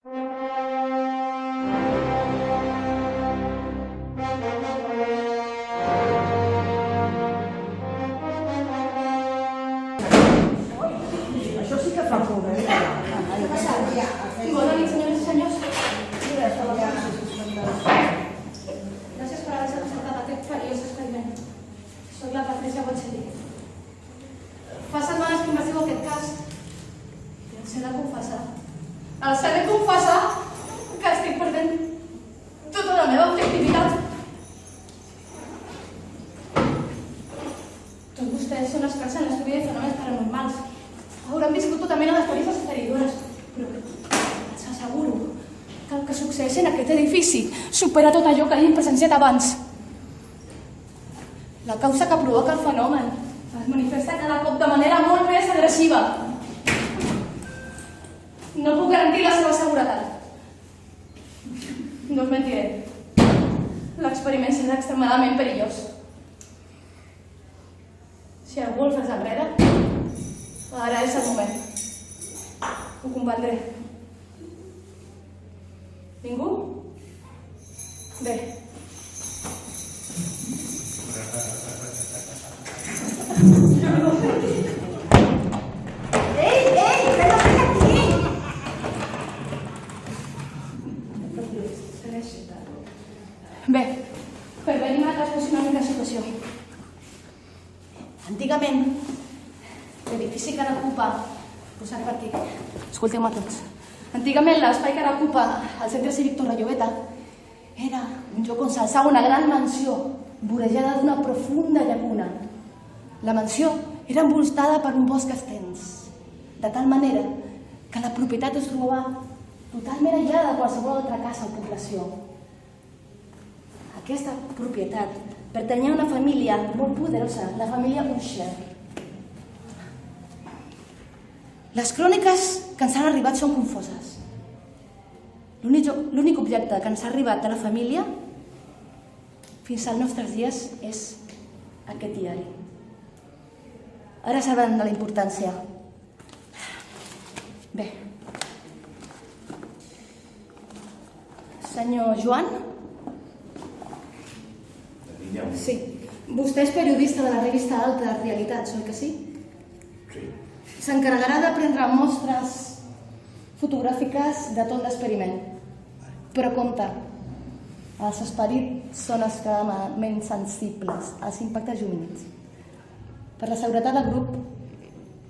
Això sí que fa por, eh? Bona nit, senyores i senyors. Gràcies per haver acceptat aquest perillós experiment. Soc la Patricia Bocelli. Fa setmanes que investigo aquest cas i els he de confessar. Els he de confessar que estic perdent tota la meva objectivitat. Tots vostès són experts en l'estudi de fenòmens paranormals. Hauran viscut tota mena d'experiències esfereïdores, però els asseguro que el que succeeix en aquest edifici supera tot allò que hagin presenciat abans. La causa que provoca el fenomen es manifesta cada cop de manera molt més agressiva. No puc garantir la seva seguretat. No us mentiré. L'experiment serà extremadament perillós. Si algú el fes enrere, ara és el moment. Ho comprendré. Ningú? Bé. Ei, què no fem aquí? Bé, per venir a transfusionar una mica la situació. Antigament, l'edifici que ara ocupa... Posaré per aquí. Escolteu-me tots. Antigament, l'espai que ara ocupa el centre cívic Torre Llobeta era un lloc on s'alçava una gran mansió vorejada d'una profunda llacuna. La mansió era envoltada per un bosc extens, de tal manera que la propietat es trobava totalment aïllada de qualsevol altra casa o població. Aquesta propietat pertanyia a una família molt poderosa, la família Usher. Les cròniques que ens han arribat són confoses. L'únic objecte que ens ha arribat de la família fins als nostres dies és aquest diari. Ara sabran de la importància. Bé. Senyor Joan? Sí. Vostè és periodista de la revista Alta Realitats, oi que sí? Sí. S'encarregarà de prendre mostres fotogràfiques de tot l'experiment. Però compte, els esperits són extremadament sensibles als impactes llumínics. Per la seguretat del grup,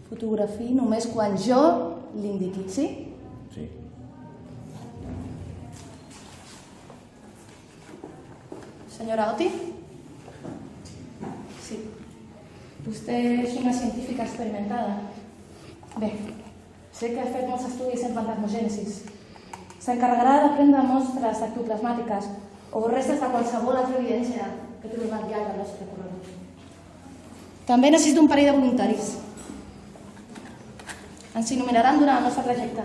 fotografiï només quan jo l'indiqui, sí? Sí. Senyora Oti? Sí. Vostè és una científica experimentada. Bé, sé que ha fet molts estudis en fantasmogènesis. S'encarregarà de prendre mostres ectoplasmàtiques o restes de qualsevol altra evidència que trobem al llarg del nostre corredor. També necessito un parell de voluntaris. Ens il·luminaran durant el nostre trajecte.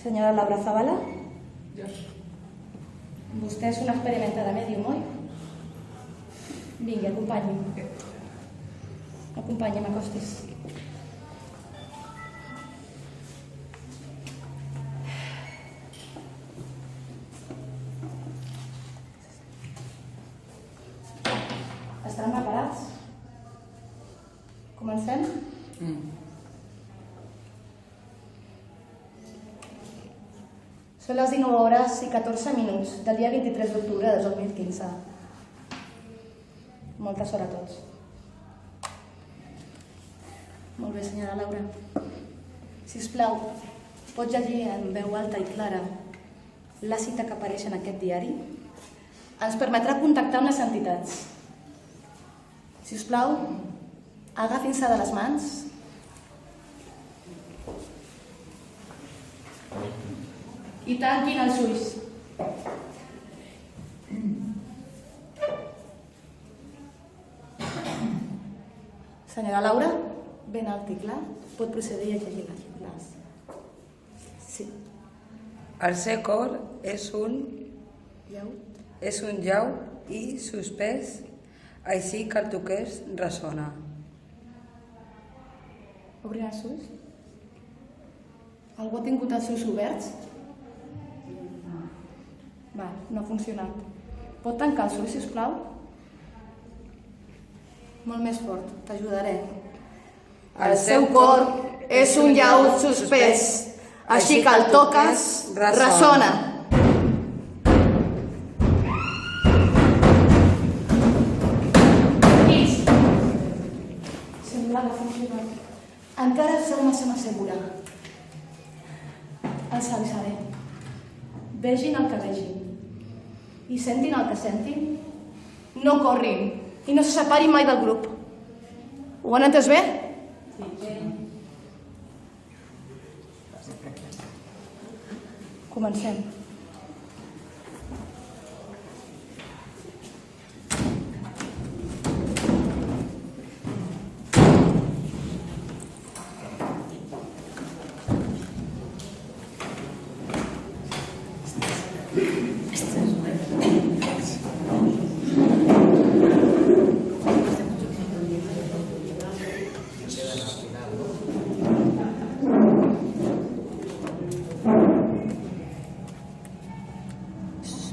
Senyora Laura Zavala? Vostè és una experimentada mèdium, oi? Vingui, acompanyi'm. Acompanyi'm, acostis. Estan preparats? Comencem? Són les 19h14 del dia 23 d'octubre de 2015. Molta sort a tots. Molt bé, senyora Laura. Sisplau, pot llegir en veu alta i clara la cita que apareix en aquest diari? Ens permetrà contactar amb les entitats. Sisplau, agafin-se de les mans. I tanquin els ulls. Senyora Laura, ben alt i clar, pot procedir a llegir les... Sí. El seu cor és un És un llau i suspès, així que el toqués ressona. Obrirà els ulls? Algú ha tingut els ulls oberts? Va, no ha funcionat. Pot tancar els ulls, sisplau? Molt més fort, t'ajudaré. El seu cor és un llaut suspès, així que el toques, ressona. Sembla que ha funcionat. Encara sou massa segura. Els avisaré. Vegin el que vegin. I sentin el que sentin. No corrin i no se separin mai del grup. Ho han entès bé? Sí. Comencem.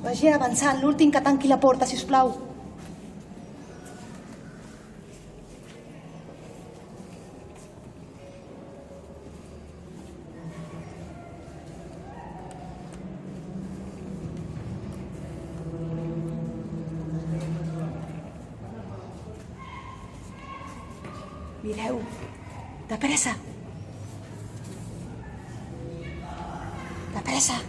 Vagi avançant, l'últim que tanqui la porta, sisplau. Mireu, de pressa. De pressa.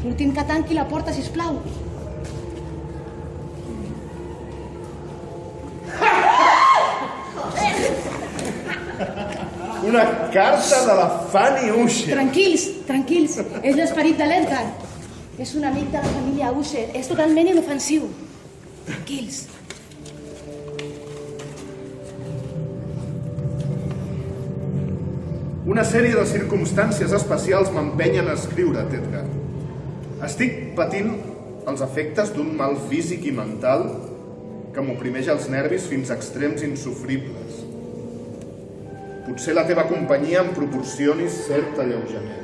L'últim que tanqui la porta, sisplau. Una carta de la Fanny Usher. Tranquils, tranquils. És l'esperit de l'Edgar. És un amic de la família Usher. És totalment inofensiu. Tranquils. Una sèrie de circumstàncies especials m'empenyen a escriure, Edgar. Estic patint els efectes d'un mal físic i mental que m'oprimeix els nervis fins a extrems insofribles. Potser la teva companyia em proporcioni cert alleujament.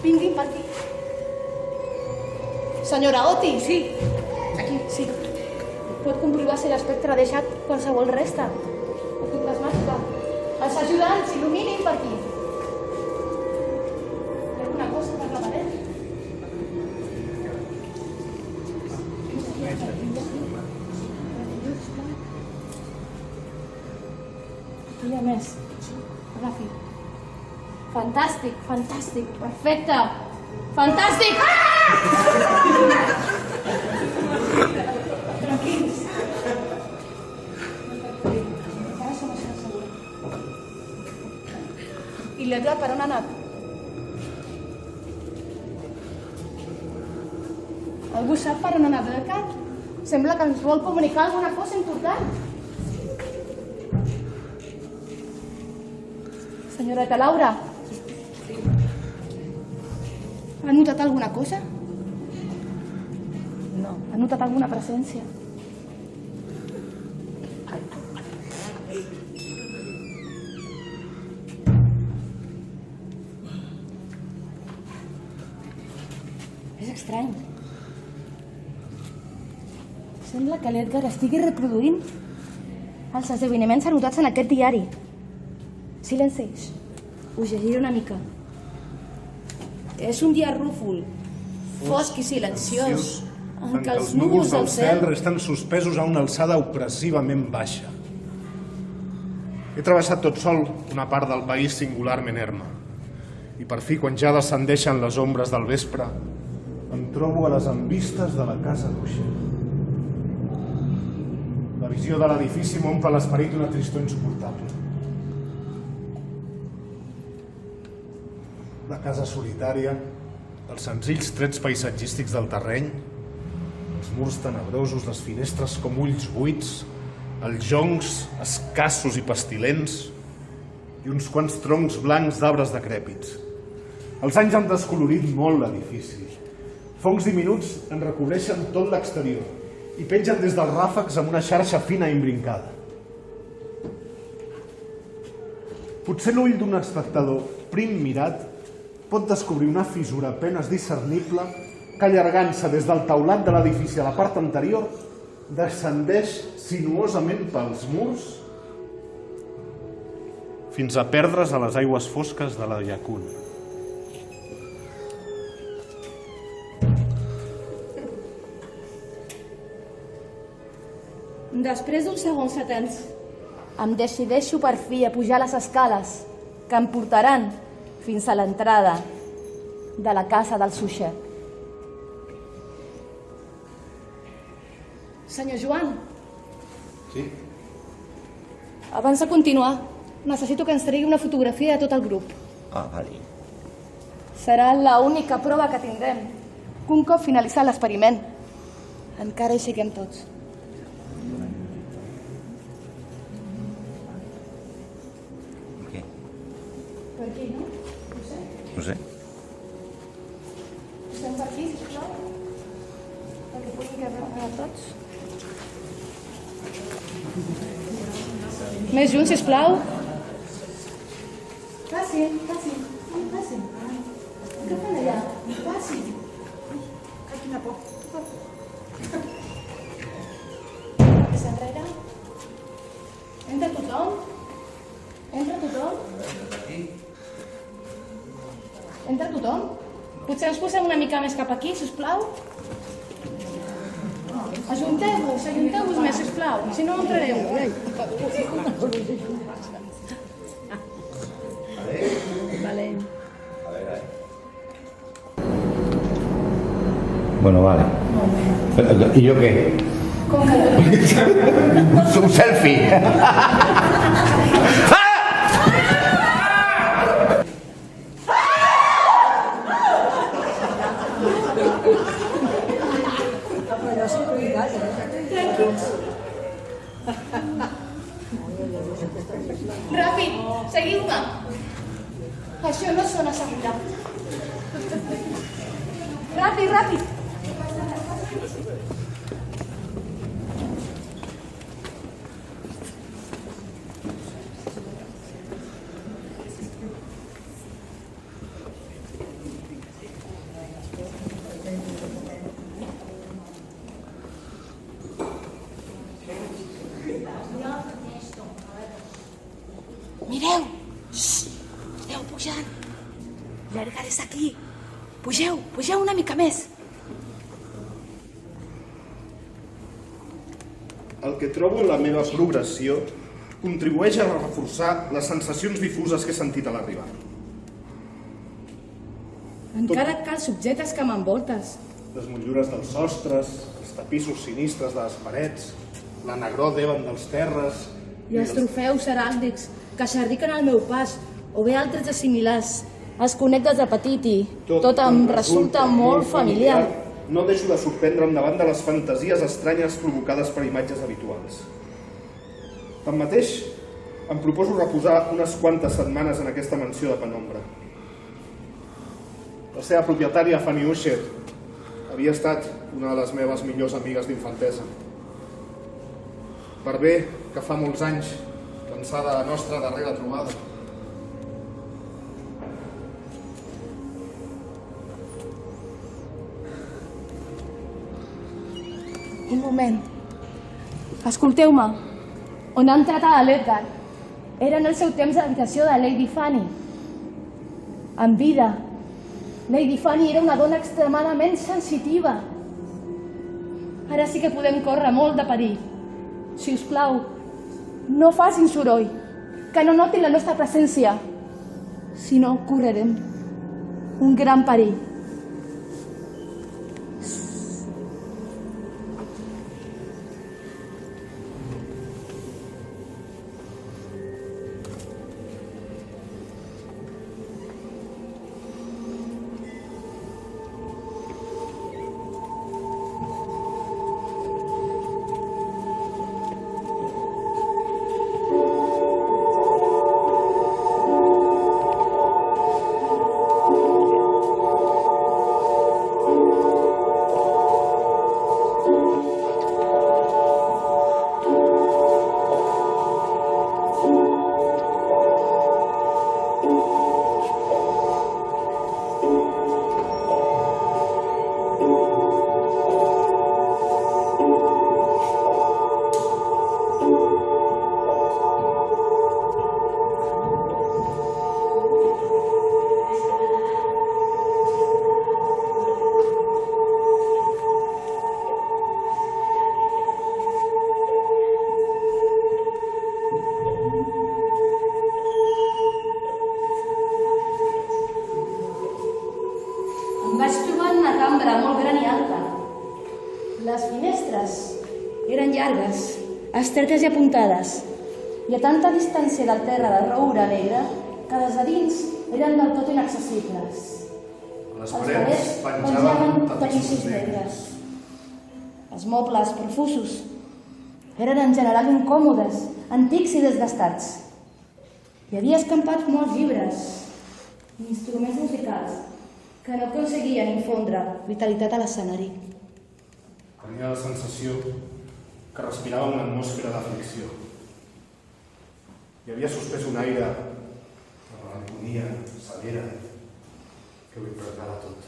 Vinguin per aquí. Senyora Oti, sí. Aquí, sí. Pot comprovar si l'espectre ha deixat qualsevol resta ectoplasmàtica. Els ajudants il·luminin per aquí. Hi ha alguna cosa per la paret? Aquí hi ha més. Agafi. Fantàstic, fantàstic, perfecte. Fantàstic! Tranquils. Encara som a ser segura. I l'Edgar per on ha anat? Algú sap per on ha anat l'Edgar? Sembla que ens vol comunicar alguna cosa important. Senyoreta Laura. Ha notat alguna cosa? No. Ha notat alguna presència? És estrany. Sembla que l'Edgar estigui reproduint els esdeveniments anotats en aquest diari. Silenci. Us llegiré una mica. És un dia rúfol, fosc i silenciós, en què els núvols del cel resten suspesos a una alçada opressivament baixa. He travessat tot sol una part del país singularment erma. I per fi, quan ja descendeixen les ombres del vespre, em trobo a les envistes de la casa d'Usher. La visió de l'edifici m'omple l'esperit d'una tristor insuportable. La casa solitària, els senzills trets paisatgístics del terreny, els murs tenebrosos, les finestres com ulls buits, els joncs escassos i pestilents i uns quants troncs blancs d'arbres decrèpits. Els anys han descolorit molt l'edifici. Fongs diminuts en recobreixen tot l'exterior i pengen des dels ràfecs amb una xarxa fina i imbrincada. Potser l'ull d'un espectador prim mirat pot descobrir una fissura apenas discernible que, allargant-se des del teulat de l'edifici a la part anterior, descendeix sinuosament pels murs fins a perdre's a les aigües fosques de la llacuna. Després d'uns segons atents, em decideixo per fi a pujar les escales que em portaran fins a l'entrada de la casa del Suixer. Senyor Joan. Sí? Abans de continuar, necessito que ens tregui una fotografia de tot el grup. Vale. Serà l'única prova que tindrem. Un cop finalitzat l'experiment, encara hi siguem tots. Què? Per aquí, no? No sé. Estem per aquí, sisplau? Perquè puguin quedar tots. Més junts, sisplau. Passi. Què fan allà? Passi. Ai, quina por. Més enrere. Entra tothom? Entra tothom? Potser ens posem una mica més cap aquí, sisplau? Ajunteu-vos més, sisplau. Si no, entrareu. Vale. Bueno, vale. ¿Y yo qué? Com que Un selfie. Però és obligat, Tranquils. Ràpid, seguiu-me. Això no sona seguretat. Ràpid. Mireu! Esteu pujant. L'Edgar és aquí. Pugeu una mica més. El que trobo en la meva progressió contribueix a reforçar les sensacions difuses que he sentit a l'arribar. Encara que els objectes que m'envoltes. Les motllures dels sostres, els tapissos sinistres de les parets, la negror d'eben dels terres... I els trofeus heràldics que s'arriquen al meu pas, o bé altres de similars. Els conec des de petit i tot em resulta molt familiar. No deixo de sorprendre'm davant de les fantasies estranyes provocades per imatges habituals. Tanmateix, em proposo reposar unes quantes setmanes en aquesta mansió de penombra. La seva propietària, Fanny Usher, havia estat una de les meves millors amigues d'infantesa. Per bé que fa molts anys, d'ençà de la nostra darrera trobada. Un moment. Escolteu-me. On ha entrat a l'Edgar era en el seu temps d'habitació de Lady Fanny. En vida, Lady Fanny era una dona extremadament sensitiva. Ara sí que podem córrer molt de perill. Si us plau, no facin soroll, que no notin la nostra presència. Si no, correrem un gran perill. llargues, estretes i apuntades, i a tanta distància del terra de roure negre que des de dins eren del tot inaccessibles. A les Els parets penjaven tapissos negres. Els mobles profusos eren en general incòmodes, antics i desgastats. Hi havia escampats molts llibres i instruments musicals que no aconseguien infondre vitalitat a l'escenari. Tenia la sensació que respirava una atmosfera d'aflicció. Hi havia suspès un aire de melancolia severa que ho impregnava tot.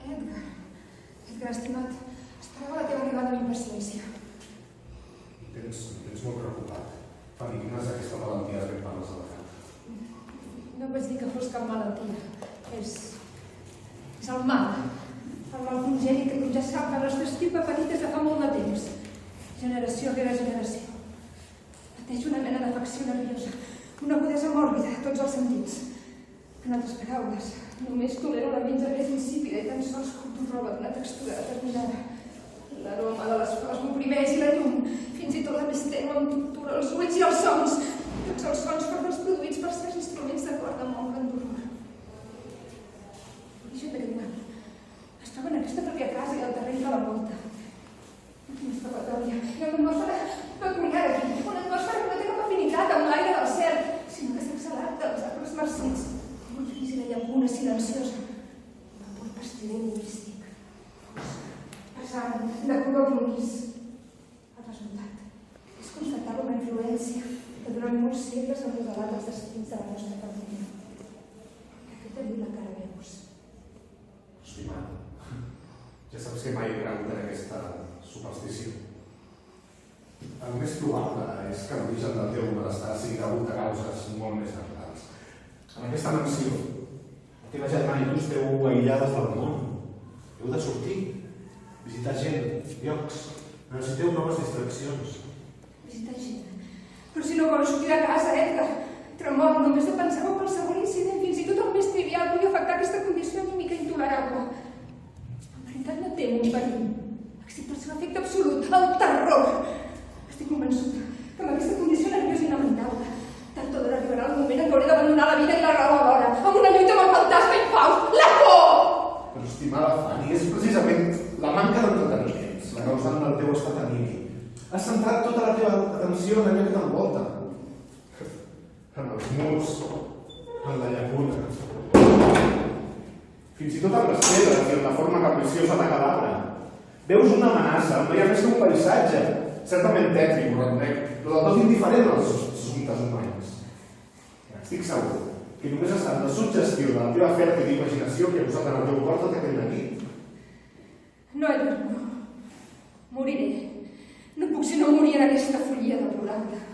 Edgar, estimat, esperava la teva arribada amb impaciència. Em tens molt preocupat. Fanny, quina és aquesta malaltia de què parles a la cara? No vaig dir que fos cap malaltia. És el mal. El mal congènit que ja sap que la nostra estirpe ha patit des de fa molt de temps. Generació rere generació. Pateix una mena d'afecció nerviosa, una agudesa mòrbida a tots els sentits. En altres paraules, només tolero la menja més insípida i tan sols porto roba d'una textura determinada. L'aroma de les flors m'oprimeix i la llum, fins i tot la més tènue em tortura els ulls i els sons. Tots els sons forts produïts per certs instruments de corda m'omplen d'horror. L'origen d'aquest mal es troba en aquesta pròpia casa i al terreny de la volta. Quina escapatòria! I una atmosfera peculiar aquí, una atmosfera que no té cap afinitat amb l'aire del cel, sinó que s'ha exhalat dels arbres marcits. Un fris i la llacuna silenciosa, un vapor pastiler i místic, pesant, de color brunís. El resultat és constatar una influència que durant molts segles ha modelat els destins de la nostra família. Que fet avui la cara veus. Estimada, ja saps que mai he cregut en aquesta superstició. El més probable és que l'origen del teu malestar sigui degut a causes molt més naturals. En aquesta mansió, la teva germana i tu esteu aïllades del món. Heu de sortir, visitar gent, llocs. Necessiteu noves distraccions. Visitar gent? Però si no vols sortir de casa, Edgar. Tremol, només de pensar en qualsevol incident, fins i tot el més trivial, pugui afectar aquesta condició anímica intolerable. En veritat no temo un perill, excepte el seu efecte absolut, el terror. Estic convençuda que amb aquesta condició nerviosa inamentable, tard o d'hora arribarà el moment en què hauré d'abandonar la vida i la raó alhora, amb una lluita amb el fantasma infaust, la por! Però, estimada Fanny, és precisament la manca d'entreteniments la causant del teu estat anímic. Has centrat tota la teva atenció en allò que t'envolta. En els murs, en la llacuna, fins i tot en les pedres i en la forma capriciosa de cada arbre. Veus una amenaça, no hi ha més que un paisatge, certament tètric, però del tot indiferent als assumptes humans. Estic segur que només ha estat la suggestió de la teva fèrtil imaginació que ha posat en el teu cor tota aquella nit. No, Edgar, no. Moriré. No puc sinó morir en aquesta follia deplorable.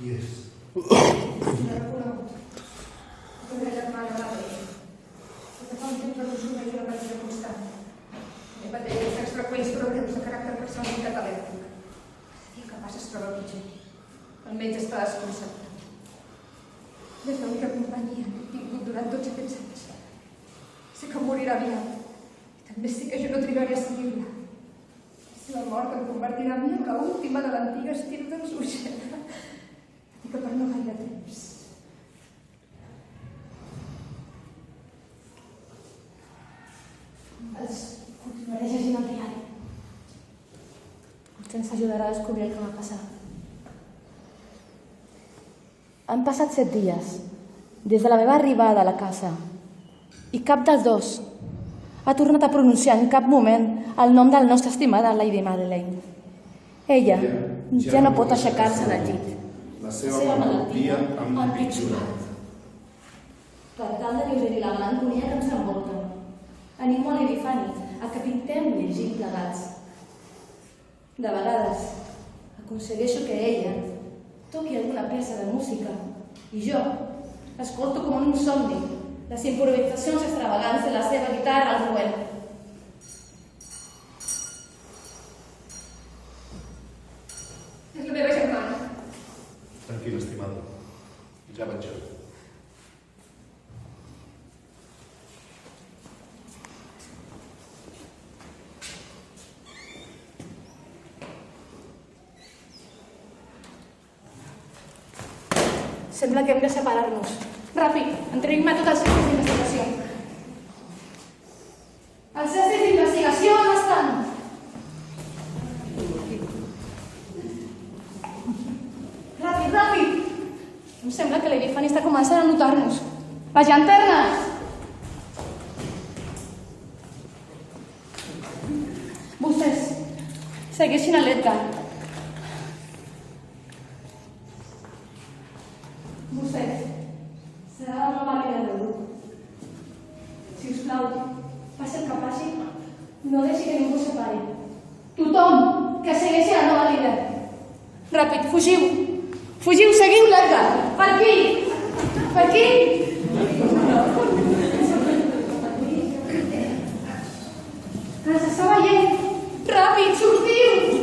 Qui és? No l'he reconegut. La meva germana va bé. Des de fa un temps resumeix una patida constant. He patit atacs freqüents però greus de caràcter personal i catalèctic. Cada dia que passa es troba pitjor. El metge està desconcertat. Des de l'única companyia que he tingut durant tots aquests anys. Sé que morirà aviat. I també sé que jo no trigaré a seguir-la. La seva mort em convertirà en mi en l'última de l'antiga estil dels Uixena. I que per no gaire temps. Els continuaré llegint el diari. Potser ens ajudarà a descobrir el que va passar. Han passat 7 dies des de la meva arribada a la casa i cap dels dos ha tornat a pronunciar en cap moment el nom de la nostra estimada Lady Madeleine. Ella ja no pot aixecar-se del llit. La seva malaltia ha empitjorat. Per tal de lleugerir la melancolia que ens envolta, animo a l'Epifani a que pintem llegint plegats. De vegades aconsegueixo que ella toqui alguna peça de música i jo escolto com en un somni les improvisacions extravagants de la seva guitarra al roent. És la meva germana. Tranquil, estimada. Ja vaig jo. Sembla que hem de separar-nos. Ràpid, entreguem-me tots els centres d'investigació. Els centres d'investigació on estan? Ràpid, ràpid! Em sembla que l'Epifani està començant a notar-nos. Les llanternes! Vostès, segueixin a l'Edgar. Vostès, serà la nova líder del grup. Si us plau, passi el que passi, no deixi que ningú se pari. Tothom que segueixi la nova líder. Ràpid, fugiu! Fugiu, seguiu l'Edgar! Per aquí! Per aquí! Ens està veient! Ràpid, sortiu!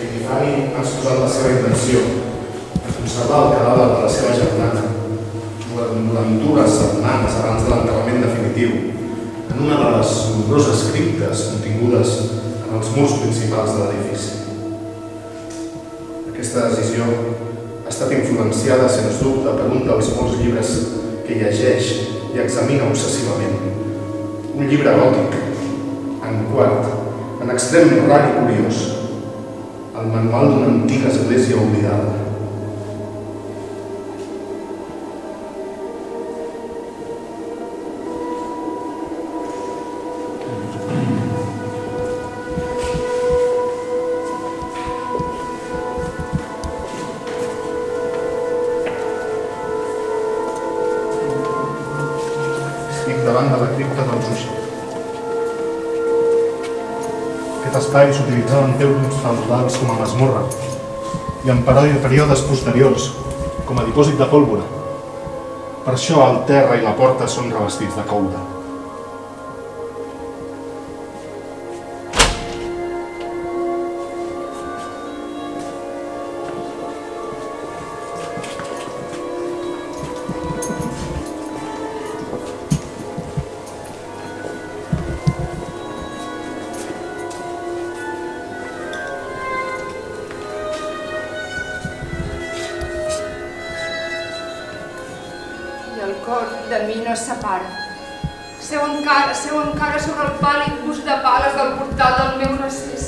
L'Epifani ha exposat la seva intenció de conservar el cadàver de la seva germana durant dues setmanes abans de l'enterrament definitiu en una de les nombroses criptes contingudes en els murs principals de l'edifici. Aquesta decisió ha estat influenciada, sens dubte, per un dels molts llibres que llegeix i examina obsessivament. Un llibre gòtic, en quart, en extrem rar i curiós, el manual d'una antiga església oblidada. Estic davant de la cripta dels Uixena. Aquest espai s'utilitzava en temps feudals com a masmorra i en períodes posteriors com a dipòsit de pólvora. Per això el terra i la porta són revestits de coure. El cor de mi no es separa. Seu encara sobre el pàl·lid bust de pales del portal del meu recés.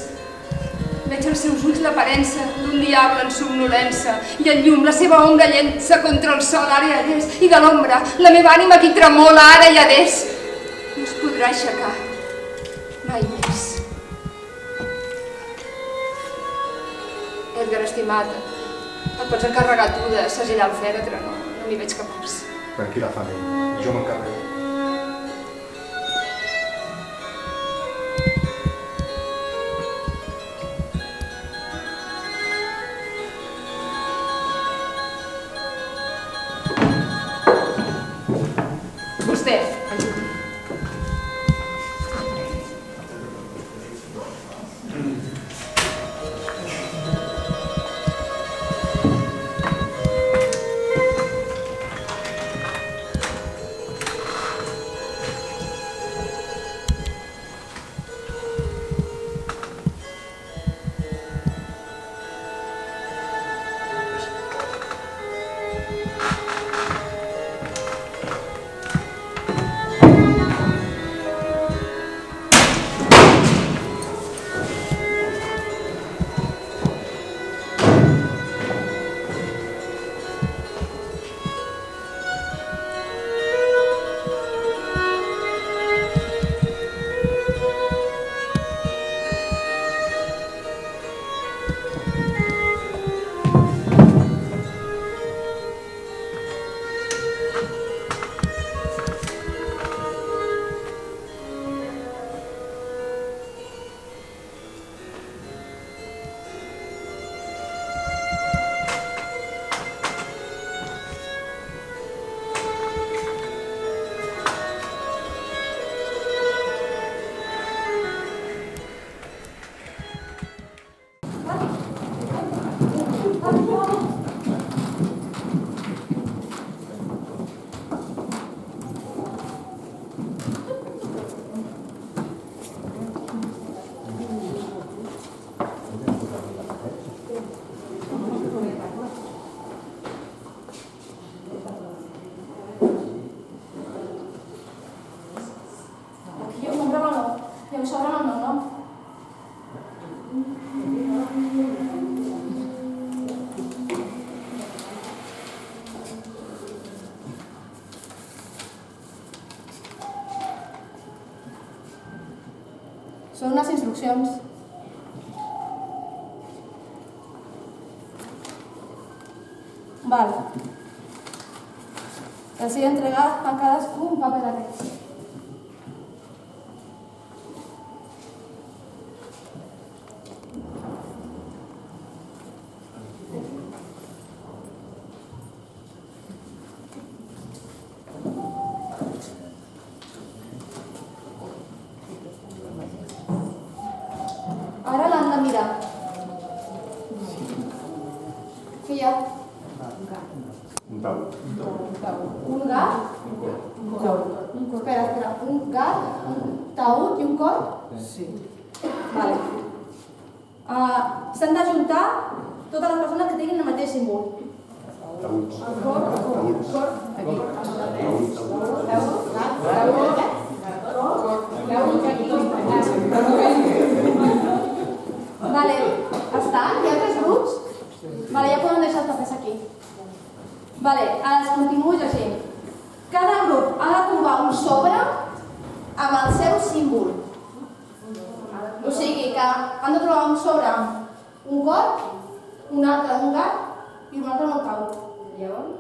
Veig als seus ulls l'aparença d'un diable en somnolença i en llum la seva ombra llença contra el sol ara i adés i de l'ombra la meva ànima qui tremola ara i adés. No es podrà aixecar mai més. Edgar, estimat, et pots encarregar tu de segellar el fèretre, no m'hi veig capaç. Tranquil·la, Fanny, jo m'encarrego. Són unes instruccions. Val. Els he entregat a cadascú un paper d'aquests. Ara l'han de mirar. Què hi ha? Un tau. Un gat? Espera. Un gat, un taüt i un cor? Sí. Vale. S'han d'ajuntar totes les persones que tinguin el mateix símbol. Taüts. El cor, aquí. Vale, estan? Hi ha 3 grups? Vale, ja poden deixar els papers aquí. Vale, els continuo llegint. Cada grup ha de trobar un sobre amb el seu símbol. O sigui que han de trobar un sobre amb un cor, un altre d'un gat i un altre d'un taüt. Llavors?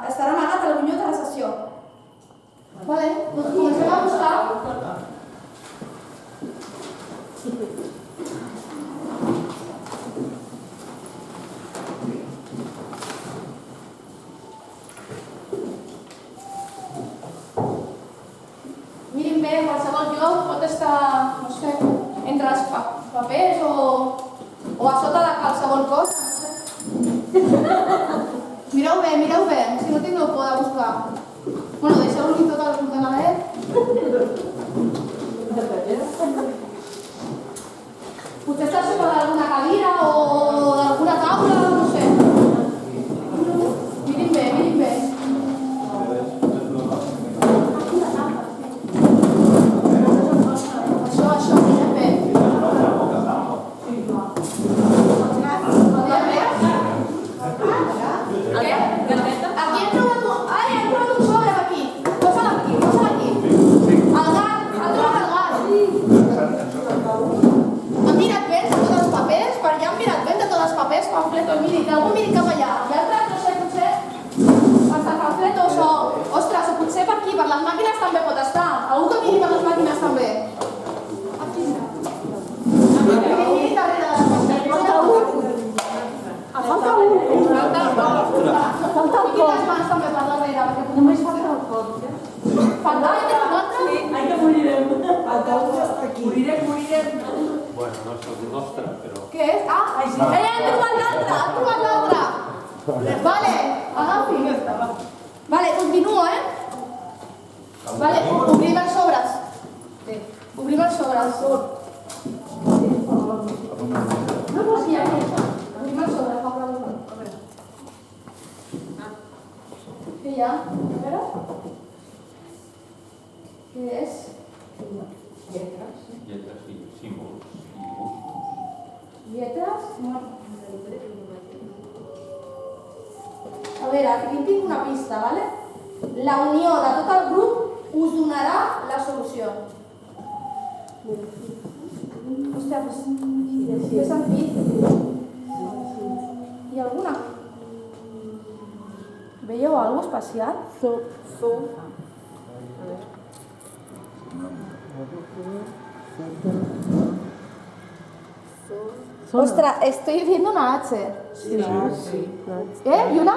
Estarà amagat al ronyó de la sessió. Vale, doncs comencem a buscar. Mirin bé, qualsevol lloc pot estar, no sé, entre els papers o a sota de qualsevol cosa, no sé. Mireu bé, si no tingueu por de buscar. Bueno, deixeu-li tot el ordenador. Potser està sobre d'alguna cadira o d'alguna taula, no sé. Mirin bé. Això, miren bé. Què? Aquí hem trobat un... Ai, hem trobat un sobre aquí. Posa'l aquí. El gat, el trobat el gat. Han mirat bé de tots els papers? Per allà han mirat bé de tots els papers, pamfletos, miri, que algú miri cap allà. I altres, no sé, potser els pamfletos o... Ostres, o potser per aquí, per les màquines també pot estar. Algú que miri per les màquines també. Aquí mira. Miri darrere de les màquines. Falta un. I quines mans també per darrere, perquè només falta el cor. Falta? Hi ha un altre? Ai, que morirem. Morirem. Bueno, no és el nostre, però... Què és? Ah, han trobat l'altre! Vale, agafi. Vale, continuo, Vale, obrim els sobres. Obrim els sobres. No, sí, aquí. Obrim els sobres, va per què hi ha? A veure. Què és? Lletres i símbols i dibuixos. Lletres? A veure, aquí tinc una pista, ¿vale? La unió de tot el grup us donarà la solució. Hòstia, pues... Què sentit? Hi ha alguna? Veieu alguna cosa especial? Ostras, estoy viendo una H. Sí. ¿Y una?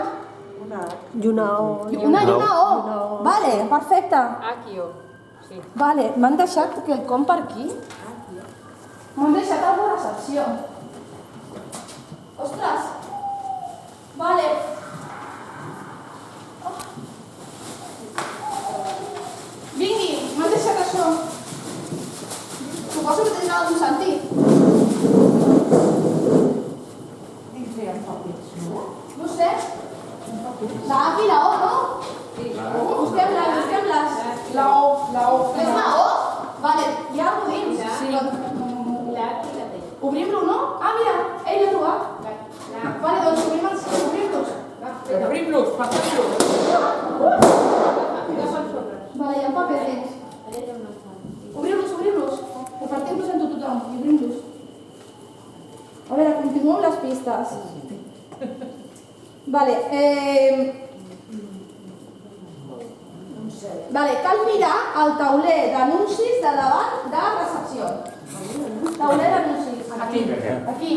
Y una O. Una y una O. Vale, perfecte. Aquí O. Sí. Vale, m'han deixat quelcom per aquí? M'han deixat alguna recepció. Ostres! Vale. Vingui, m'has deixat això. Suposo que tindrà algun sentit. No sé. La A i la O, no? Busquem-les. La O. És la O? Vale, hi ha algú dins. Sí. La A i la T. Obrim-lo, no? Ah, mira, ell l'ha trobat. Vale, doncs obrim-los. Obrim-los, passem-los. Vale, hi ha paper dins. Obrim-los. Repartim-los entre tothom i obrim-los. A veure, continuo amb les pistes. Vale, cal mirar el tauler d'anuncis de davant de recepció. Tauler d'anuncis. Aquí.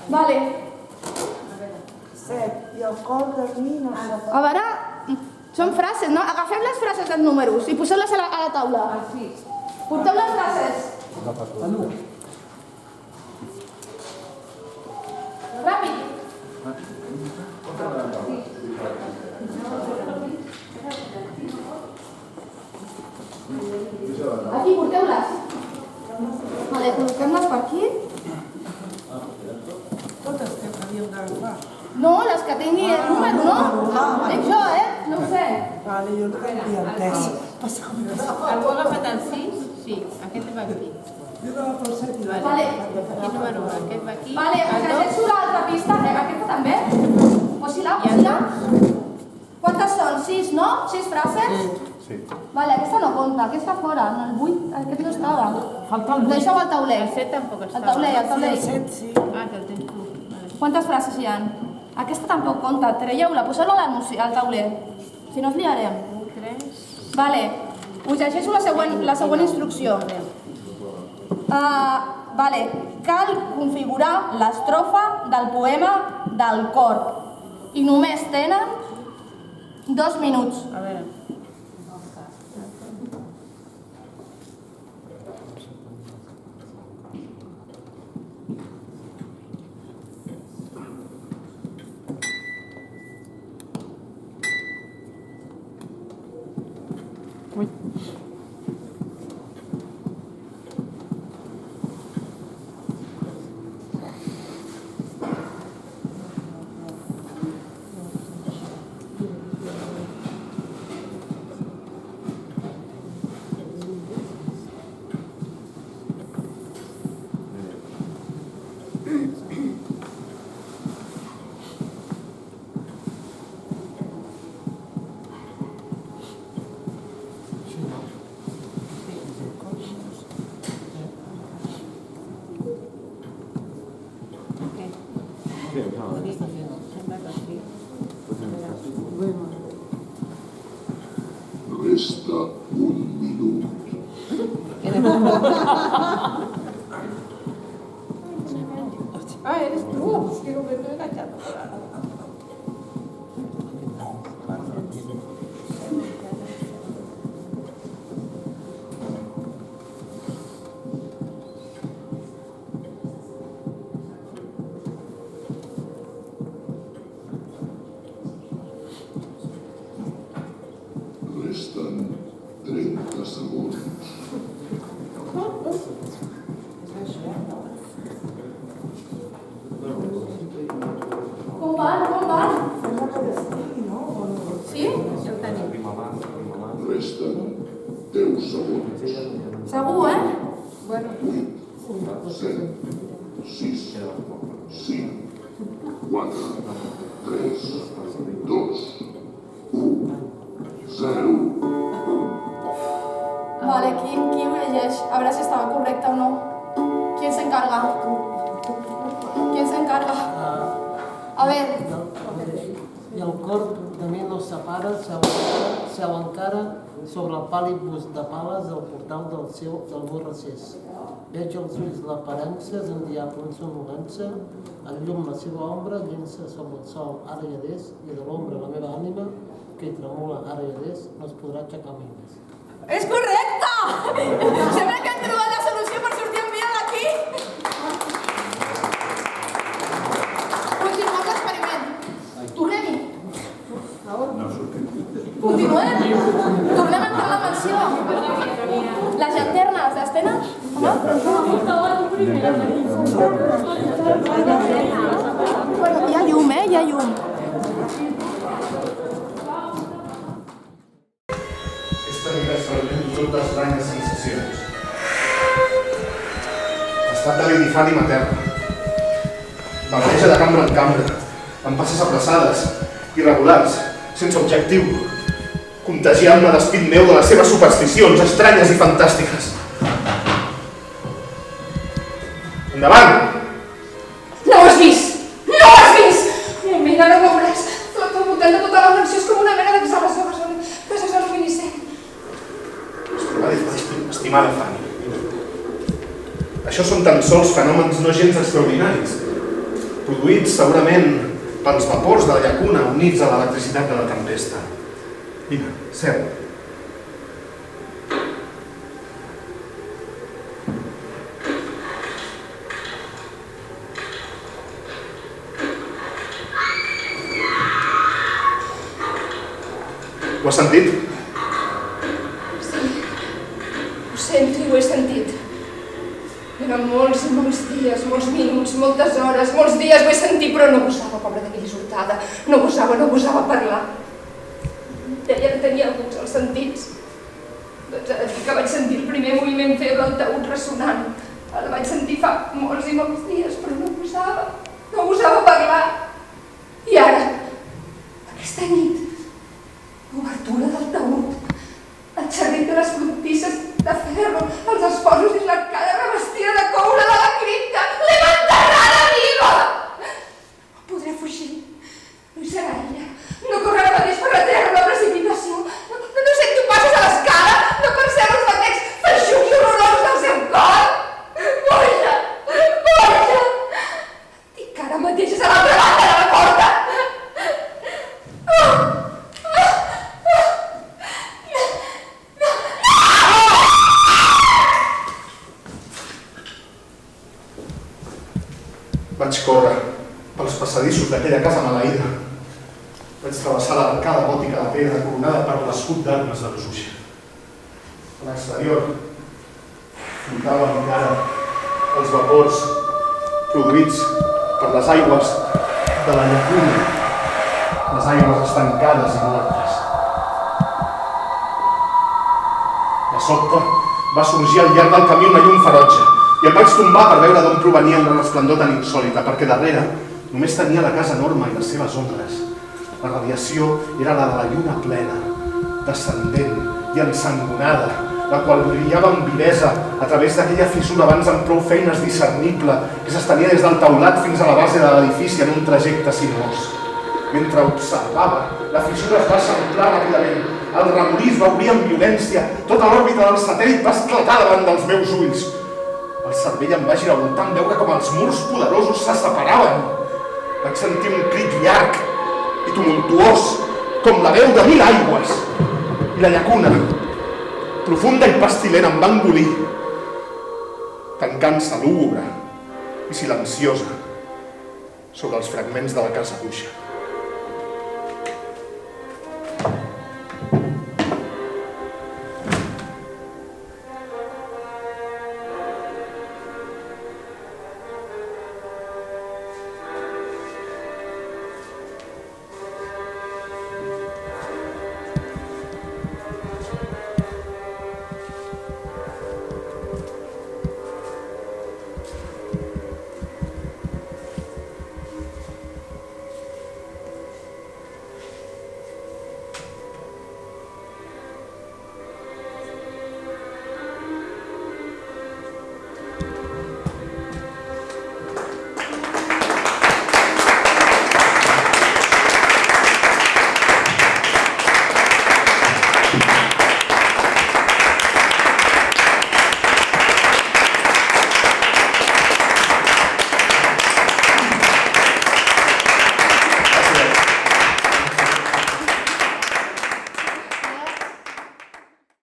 Vale. I el cor de mi no sé. A veure, són frases, no? Agafem les frases dels números i poseu-les a la taula. Porteu les frases. Ràpid. Aquí, porteu-les. Vale, col·loquem-les per aquí. Totes que havíem d'agafar. No, les que tingui el número, no? Dic jo, no ho sé. Vale, jo no havia entès. Algú ha agafat el 6? Sí, aquest va aquí. Jo no agafo el 7 i Vale. Quin número va? Aquest va aquí. Vale, El dos? llegeixo l'altra pista. Aquesta també? Posi-la. Quantes són? 6, no? 6 frases? Sí. Vale, aquesta no compta, aquesta fora. En el 8, aquest no estava. Falta el 8. Deixeu el tauler. El 7 tampoc estava. El tauler. el 7, sí. Ah, que el tens tu. Vale. Quantes frases hi ha? Aquesta tampoc compta. Traieu-la, poseu-la a l'anunci, al tauler. Si no, ens liarem. 1, 3... Vale, us llegeixo la següent instrucció. Vale, cal configurar l'estrofa del poema del cor. I només tenen 2 minuts. A veure. Resta un minut. Ah, eres tú. Digo, me estoy agachando. Resten 30 segons. Com van? Sí? Resten 10 segons. Segur, 8, 7, 6, 5, 4, 3, 2, 1, 0. Vale, qui ho llegeix? A veure si estava correcte o no. Qui s'encarga? A veure, I el cor també no separa, seu encara sobre el pàl·lid bust de pales del portal del meu recés. Veig els ulls l'aparença d'un diable en sonolència, el llum la seva ombra llença sobre el sol ara i adés, i de l'ombra la meva ànima, que hi tremula ara i adés, no es podrà aixecar mai més. és correcte! Sembla que hem trobat la solució per sortir en vida d'aquí. Hi ha llum, hi ha llum. És tenir experiment tot d'estranyes sensacions. Estat de l'idifani materna. Vagueja de cambra en cambra, amb passes apressades, irregulars, sense objectiu, contagiant-me d'espit meu de les seves supersticions estranyes i fantàstiques. Endavant! No ho has vist! No ho has vist! Mira, no veuràs. Tot al voltant de tota la mansió és com una mena d'exhalació gasosa aluminescent. Estimada Fanny, això són tan sols fenòmens no gens extraordinaris, produïts segurament pels vapors de la llacuna units a l'electricitat de la tempesta. Vine, seu. Ho has sentit? Sí, ho sento i ho he sentit. Eren molts i molts dies, molts minuts, moltes hores, molts dies ho he sentit, però no gosava, pobra d'aquella sortada. No gosava parlar. Deia que tenia alguns als sentits. Doncs ara que vaig sentir el primer moviment feble del taüt ressonant. El vaig sentir fa molts i molts dies, però no gosava parlar. I ara, aquesta nit, l'obertura del taüt, el xerrit de les frontisses de ferro, els esforços i l'arcada revestida de coure de la cripta. L'hem enterrada viva! No podré fugir. No hi serà ella. No correrà mateix per la terra amb la precipitació. No sento passos a l'escala. No percebo els batecs feixucs i horrorosos del seu cor. Boja! Dic que ara mateix és a l'altra banda de la porta. Vaig córrer pels passadissos d'aquella casa maleïda. Vaig travessar l'arcada gòtica de pedra coronada per l'escut d'armes de Besuixa. A l'exterior flotaven encara els vapors produïts per les aigües de la llacuna, les aigües estancades i mortes. De sobte va sorgir al llarg del camí una llum ferotge i em vaig tombar per veure d'on provenia una resplendor tan insòlita, perquè darrere només tenia la casa enorme i les seves ombres. La radiació era la de la lluna plena, descendent i ensangonada, la qual brillava amb vivesa a través d'aquella fissura abans amb prou feines discernible que s'estenia des del teulat fins a la base de l'edifici en un trajecte sinuós. Mentre observava, la fissura es va eixamplar ràpidament, el remolí es va obrir amb violència, tota l'òrbita del satèl·lit va esclatar davant dels meus ulls. El cervell em va giravoltar en veure com els murs poderosos se separaven. Vaig sentir un crit llarg i tumultuós, com la veu de 1000 aigües. I la llacuna, profunda i pestilent, em va engolir, tancant-se lúgubre i silenciosa sobre els fragments de la casa buixa.